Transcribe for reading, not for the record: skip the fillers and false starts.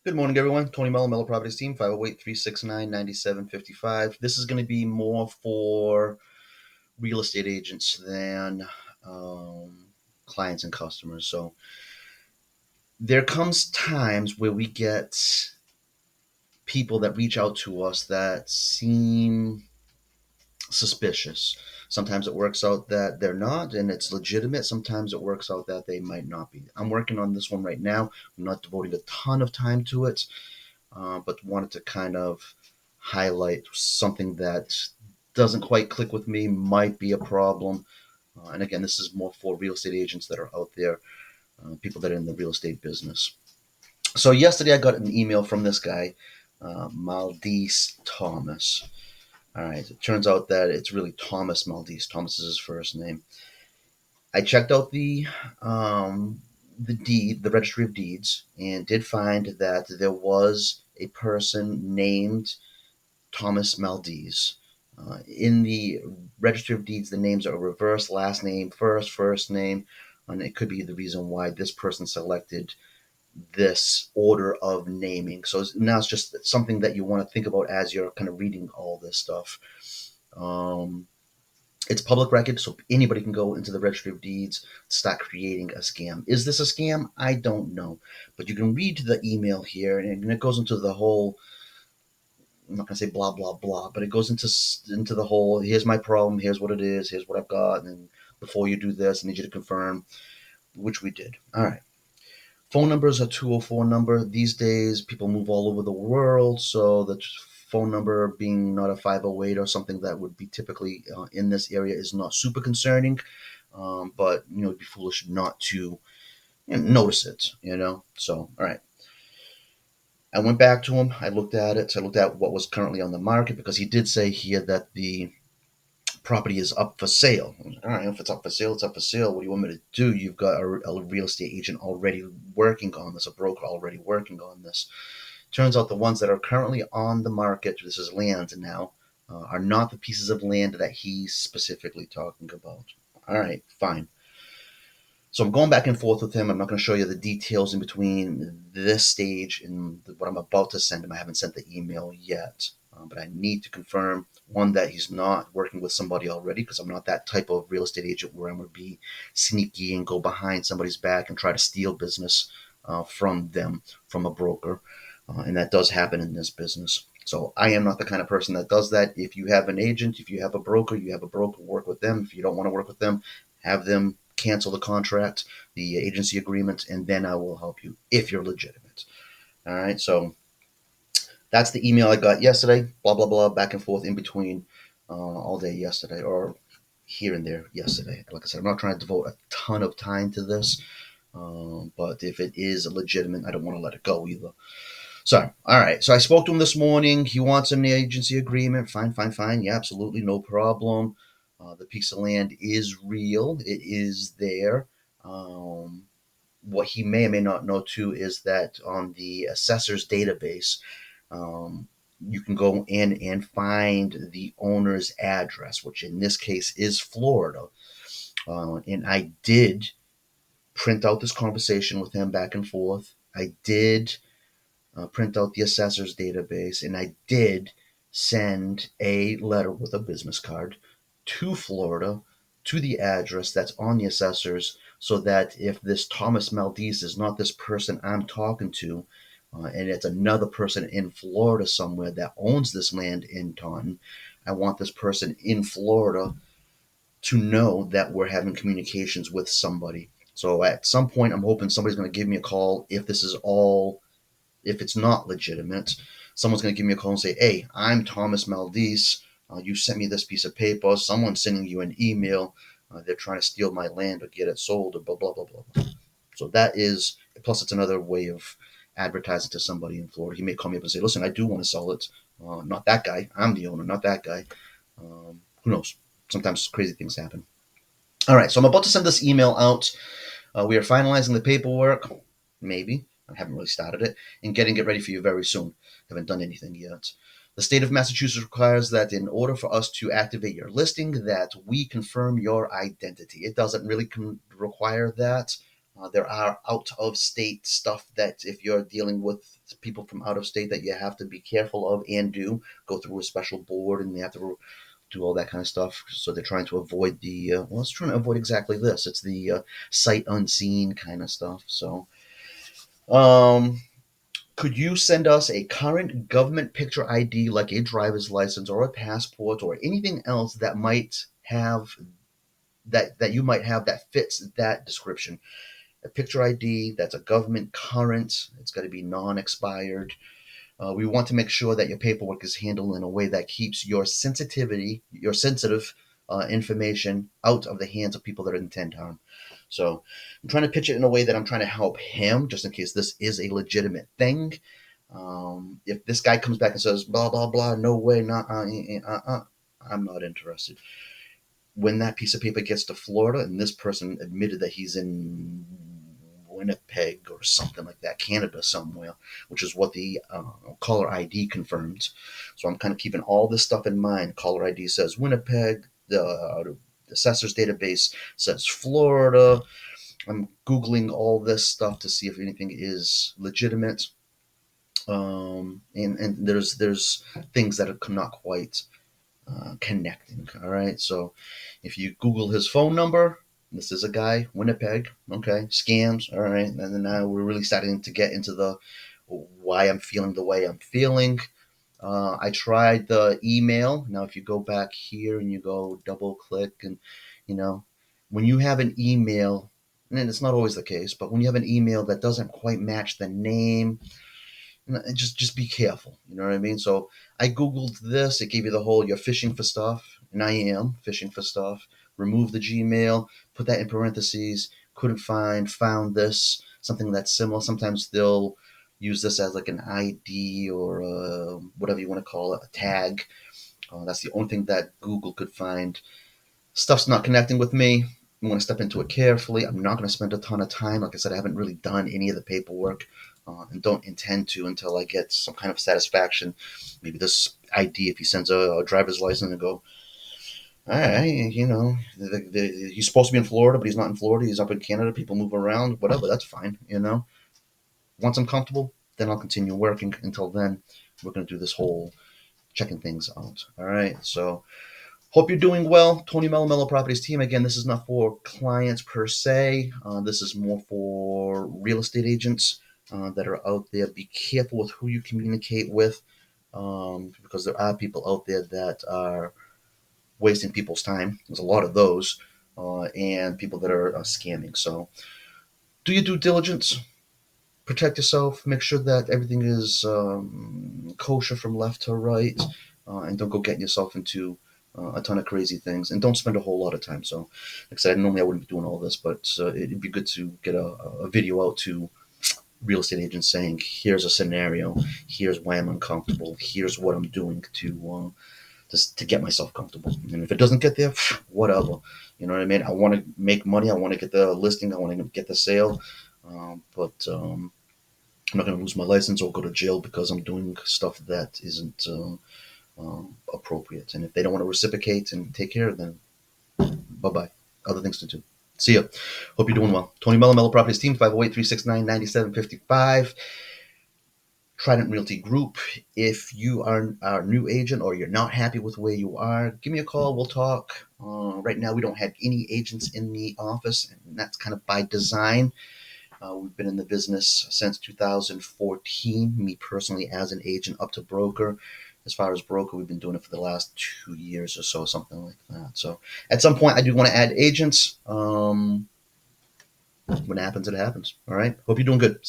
Good morning, everyone. Tony Mello Properties Team, 508-369-9755. This is going to be more for real estate agents than um, clients and customers. So there comes times where we get people that reach out to us that seem suspicious. Sometimes it works out that they're not and it's legitimate. Sometimes it works out that they might not be. I'm working on this one right now. I'm not devoting a ton of time to it, but wanted to kind of highlight something that doesn't quite click with me, might be a problem. And again, this is more for real estate agents that are out there, people that are in the real estate business. So yesterday I got an email from this guy, Maldice Thomas. All right, it turns out that it's really Thomas Maldice. Thomas is his first name. I checked out the registry of deeds, and did find that there was a person named Thomas Maldives. In the registry of deeds, the names are reverse, last name, first name, and it could be the reason why this person selected this order of naming. So now it's just something that you want to think about as you're kind of reading all this stuff. Um, it's public record, so anybody can go into the registry of deeds, start creating a scam. Is this a scam? I don't know, but you can read the email here, and it goes into the whole. I'm not gonna say blah blah blah, but it goes into the whole. Here's my problem. Here's what it is. Here's what I've got. And before you do this, I need you to confirm, which we did. All right. Phone number is a 204 number. These days, people move all over the world, so the phone number being not a 508 or something that would be typically in this area is not super concerning. But it'd be foolish not to notice it. So all right. I went back to him. I looked at it. I looked at what was currently on the market because he did say here that the property is up for sale. All right, if it's up for sale, it's up for sale. What do you want me to do? You've got a real estate agent already working on this, a broker already working on this. Turns out the ones that are currently on the market, this is land now, are not the pieces of land that he's specifically talking about. All right, fine. So I'm going back and forth with him. I'm not going to show you the details in between this stage and what I'm about to send him. I haven't sent the email yet, but I need to confirm one that he's not working with somebody already, because I'm not that type of real estate agent where I'm going to be sneaky and go behind somebody's back and try to steal business from them, from a broker, and that does happen in this business. So I am not the kind of person that does that. If you have an agent, if you have a broker, you have a broker, work with them. If you don't want to work with them, have them cancel the contract, the agency agreement, and then I will help you if you're legitimate. All right. So that's the email I got yesterday. Blah blah blah, back and forth in between all day yesterday, or here and there yesterday. Like I said, I'm not trying to devote a ton of time to this, but if it is legitimate, I don't want to let it go either. So, all right. So I spoke to him this morning. He wants an agency agreement. Fine, fine, fine. Yeah, absolutely, no problem. The piece of land is real. It is there. Um, what he may or may not know too is that on the assessor's database, um, you can go in and find the owner's address, which in this case is Florida. And I did print out this conversation with him back and forth. I did print out the assessor's database, and I did send a letter with a business card to Florida to the address that's on the assessors, so that if this Thomas Maldives is not this person I'm talking to, and it's another person in Florida somewhere that owns this land in Taunton, I want this person in Florida to know that we're having communications with somebody. So at some point, I'm hoping somebody's going to give me a call if this is all, if it's not legitimate. Someone's going to give me a call and say, hey, I'm Thomas Maldives. You sent me this piece of paper. Someone's sending you an email. They're trying to steal my land or get it sold or blah, blah, blah, blah. So that is, plus it's another way of advertising to somebody in Florida. He may call me up and say, listen, I do want to sell it. Not that guy. I'm the owner, not that guy. Who knows? Sometimes crazy things happen. All right, so I'm about to send this email out. We are finalizing the paperwork, maybe. I haven't really started it, and getting it ready for you very soon. Haven't done anything yet. The state of Massachusetts requires that in order for us to activate your listing, that we confirm your identity. It doesn't really require that. There are out of state stuff that if you're dealing with people from out of state that you have to be careful of and do go through a special board and they have to do all that kind of stuff. So they're trying to avoid the well, it's trying to avoid exactly this. It's the sight unseen kind of stuff. So, um, could you send us a current government picture ID like a driver's license or a passport or anything else that might have that you might have that fits that description? A picture ID that's a government current. It's got to be non-expired. We want to make sure that your paperwork is handled in a way that keeps your sensitive information out of the hands of people that intend harm. So I'm trying to pitch it in a way that I'm trying to help him, just in case this is a legitimate thing. If this guy comes back and says blah blah blah, no way, not I'm not interested. When that piece of paper gets to Florida, and this person admitted that he's in Winnipeg or something like that, Canada somewhere, which is what the caller ID confirms. So I'm kind of keeping all this stuff in mind. Caller ID says Winnipeg. The assessor's database says Florida. I'm Googling all this stuff to see if anything is legitimate. And there's things that are not quite connecting. All right. So if you Google his phone number, this is a guy, Winnipeg. Okay. Scams. All right. And then now we're really starting to get into the why I'm feeling the way I'm feeling. I tried the email. Now, if you go back here and you go double click, and you know, when you have an email, and it's not always the case, but when you have an email that doesn't quite match the name, just be careful. You know what I mean? So I googled this. It gave you the whole "you're fishing for stuff," and I am fishing for stuff. Remove the Gmail, put that in parentheses. Couldn't find, found this something that's similar. Sometimes they'll use this as like an ID or whatever you want to call it, a tag. That's the only thing that Google could find. Stuff's not connecting with me. I'm going to step into it carefully. I'm not going to spend a ton of time. Like I said, I haven't really done any of the paperwork and don't intend to until I get some kind of satisfaction. Maybe this ID, if he sends a driver's license and go, all right, he's supposed to be in Florida, but he's not in Florida. He's up in Canada. People move around, whatever. That's fine. Once I'm comfortable, then I'll continue working. Until then, we're going to do this whole checking things out. All right. So hope you're doing well. Tony Mello Properties team. Again, this is not for clients per se. This is more for real estate agents that are out there. Be careful with who you communicate with because there are people out there that are wasting people's time. There's a lot of those and people that are scamming. So do your due diligence. Protect yourself. Make sure that everything is kosher from left to right, and don't go getting yourself into a ton of crazy things. And don't spend a whole lot of time. So, like I said, normally I wouldn't be doing all this, but it'd be good to get a video out to real estate agents saying, "Here's a scenario. Here's why I'm uncomfortable. Here's what I'm doing to just to get myself comfortable. And if it doesn't get there, whatever. You know what I mean? I want to make money. I want to get the listing. I want to get the sale." But I'm not going to lose my license or go to jail because I'm doing stuff that isn't appropriate. And if they don't want to reciprocate and take care, then bye bye. Other things to do. See ya. Hope you're doing well. Tony Mello Properties Team, 508-369-9755. Trident Realty Group. If you are a new agent or you're not happy with where you are, give me a call. We'll talk. Right now, we don't have any agents in the office, and that's kind of by design. We've been in the business since 2014, me personally as an agent up to broker. As far as broker, we've been doing it for the last 2 years or so, something like that. So at some point, I do want to add agents. When it happens, it happens. All right. Hope you're doing good. See ya.